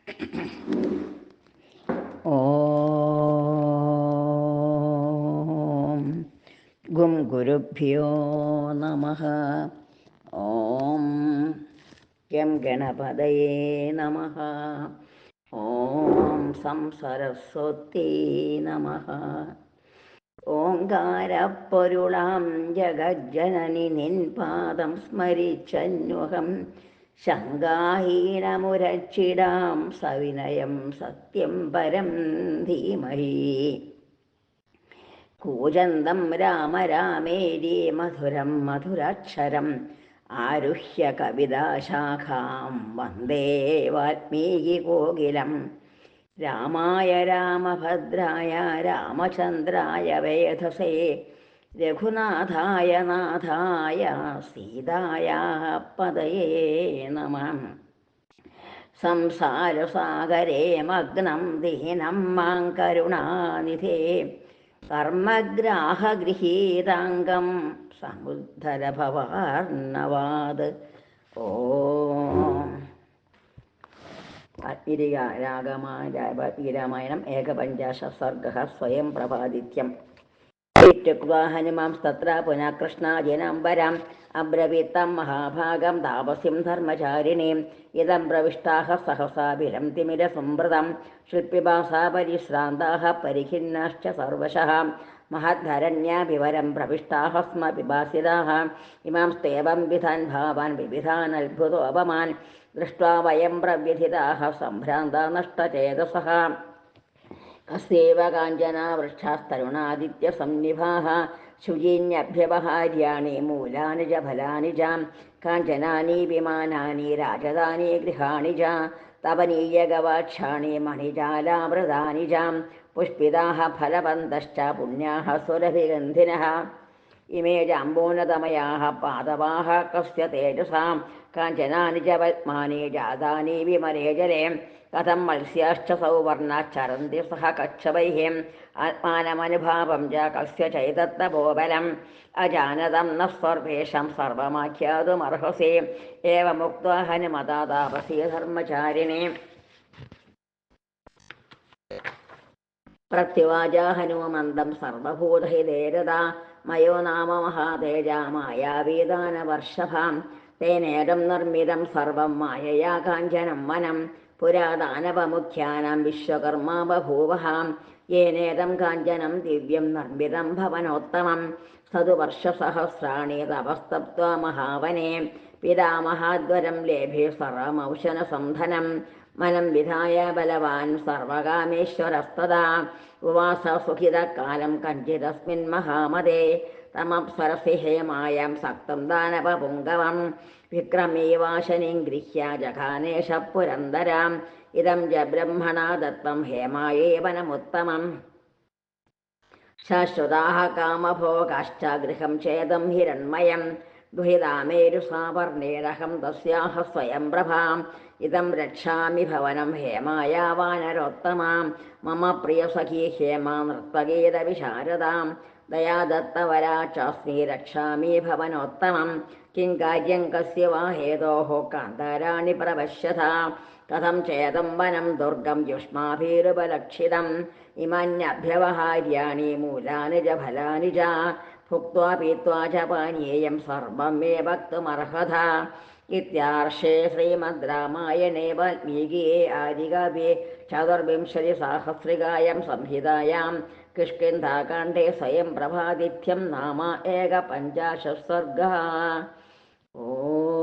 ഓം ഗും ഗുരുഭ്യോ നമഃ. ഓം യം ഗണപതയേ നമഃ. ഓം സം സരസ്വതീ നമഃ. ഓംകാരപ്പൊരുളാം ജഗജ്ജനനി നിൻ പാദം സ്മരിച്ചന്വഹം ശങ്കാഹീനമുരച്ചിടാം സവിനയം സത്യം പരം ധീമഹി. കൂജന്തം രാമ രാമേരി മധുരം മധുരാക്ഷരം ആരുഹ്യ കവിതാശാഖാം വന്ദേ വാൽമീകികോകിലം. രാമായ രാമഭദ്രായ രാമചന്ദ്രായ വേധസേ രഘുനാഥായ നാഥായ സീതായാഃ പതയേ നമഃ. സംസാരസാഗരേ മഗ്നം ദീനം മാം കരുണാനിധേ കർമ്മഗ്രാഹഗൃഹീതാംഗം സമുദ്ധര ഭവാർണവാത്. ഓം വാൽമീകിരാമായണം ഏകപഞ്ചാശത് സർഗഃ സ്വയം പ്രഭാദിത്യം. ഇത്യുക്ത്വാ ഹനുമാംസ്തത്ര പുനഃ കൃഷ്ണാജിനംബരം അബ്രവീത്തം മഹാഭാഗം താപസിം ധർമ്മചാരിണീം. ഇദം പ്രവിഷ്ടാഃ സഹസാ വിരംതിമിരസംവൃതം ശില്പിഭാസാ പരിശ്രാന്താഃ പരിഖിന്നാശ്ച സർവശഃ. മഹദ്ധരണ്യാഭിവരം പ്രവിഷ്ടാഃ സ്മ പിപാസിതാഃ. ഇമാംസ്തേവം വിധാൻ ഭാവാൻ വിവിധാനത്ഭുതോപമാൻ ദൃഷ്ട്വാ വയം പ്രവ്യഥിതാഃ സംഭ്രാന്താ നഷ്ടചേതസഃ. കസ്യൈവ കാഞ്ചനാ വൃക്ഷാസ്തരുണാദിത്യസന്നിഭാഃ ശുചീന്യഭ്യവഹാര്യാണി മൂലാനി ച ഫലാനി ച കാഞ്ചനാനി വിമാനാനി രാജധാനി ഗൃഹാണി ച തപനീയഗവാക്ഷാണി മണിജാലാമൃതാനി ച പുഷ്പിതാഃ ഫലവന്തശ്ച പുണ്യാഃ സുരഭിഗന്ധിനഃ. ഇമേ ജാംബൂനതമയാഃ പാദപാഃ കസ്യ തേജസാം കാഞ്ചനാനി ച പദ്മാനി ജാതാനി വിമലേ ജലേ കഥം മത്സ്യാശ്ച സൗവർണാശ്ചരന്തി സഹ കച്ഛപൈഃ ആത്മാനമനുഭാവം ച കസ്യ ചൈതത്തപോബലം അജാനതം ന സർവേഷാം സർവമാഖ്യാതുമർഹസി. ഏവമുക്ത്വാ ഹനുമതാ താപസീ ധർമ്മചാരിണീ പ്രത്യുവാച ഹനുമന്തം സർവഭൂതഹിതേ രതാ മയോ നാമ മഹാതേജ മായാവീദാനവർഷഭാം. തേനേദം നിർമ്മിതം സർവം മായയാ കാഞ്ചനം വനം പുരാദാനവമുഖ്യാനാം വിശ്വകർമാ ബഭൂവഃ. യേനേദം കാഞ്ചനം ദിവ്യം നിർമ്മിതം ഭവനോത്തമം സതുവർഷസഹസ്രാണി തപസ്തപ്ത്വാ മഹാവനേ. പിതാമഹാദ്വരം ലേഭേ സർവമൗഷനസംധനം മനം വിധായ ബലവാൻ സർവകാമേശ്വരസ്തദാ. ഉവാസ സുഖിതകാലം കഞ്ചിതസ്മിൻ മഹാമതേ തമപ്സരസി ഹേമായാം സക്തം ദാനവപുങ്കവം വിക്രമീവാശനിം ഗൃഹ്യ ജഘാനേശ പുരന്ദരാം. ഇദം ച ബ്രഹ്മണാ ദത്തം ഹേമായേ വനമുത്തമം ശാശ്വതാഃ കാമഭോഗാശ്ച ഗൃഹം ചേദം ഹിരണ്മയം ദുഹിതാമേരുസാവർണേരഹം തസ്യാഃ സ്വയം പ്രഭാം. ഇദം രക്ഷാമി ഭവനം ഹേമായാ വാനരോത്തമാം മമ പ്രിയസഖീ ഹേമാ നൃത്തഗീതവിശാരദാം ദയാദത്തവരാ ചാസ്മി രക്ഷാമി ഭവനോത്തമം. കിം കാര്യം കസ്യ വാ ഹേതോഃ കാന്താരാണി പ്രപശ്യത കഥം ചേതം വനം ദുർഗം യുഷ്മാഭിരുപലക്ഷിതം. ഇമാന്യഭ്യവഹാര്യാണി മൂലാനി ച ഫലാനി ച ഭുക്ത്വാ പീത്വാ ച പാനീയം സർവം മേ ഭക്തുമർഹത. ഇത്യാർഷേ ശ്രീമദ് രാമായണേ വാൽമീകിയേ ആദികാവ്യേ ചതുർവിംശതിസാഹസ്രികായാം സംഹിതായാം കിഷ്കിന്ധാകാണ്ഡേ സ്വയം പ്രഭാദിത്യം നാമ ഏകപഞ്ചാശത് സർഗഃ. ഓം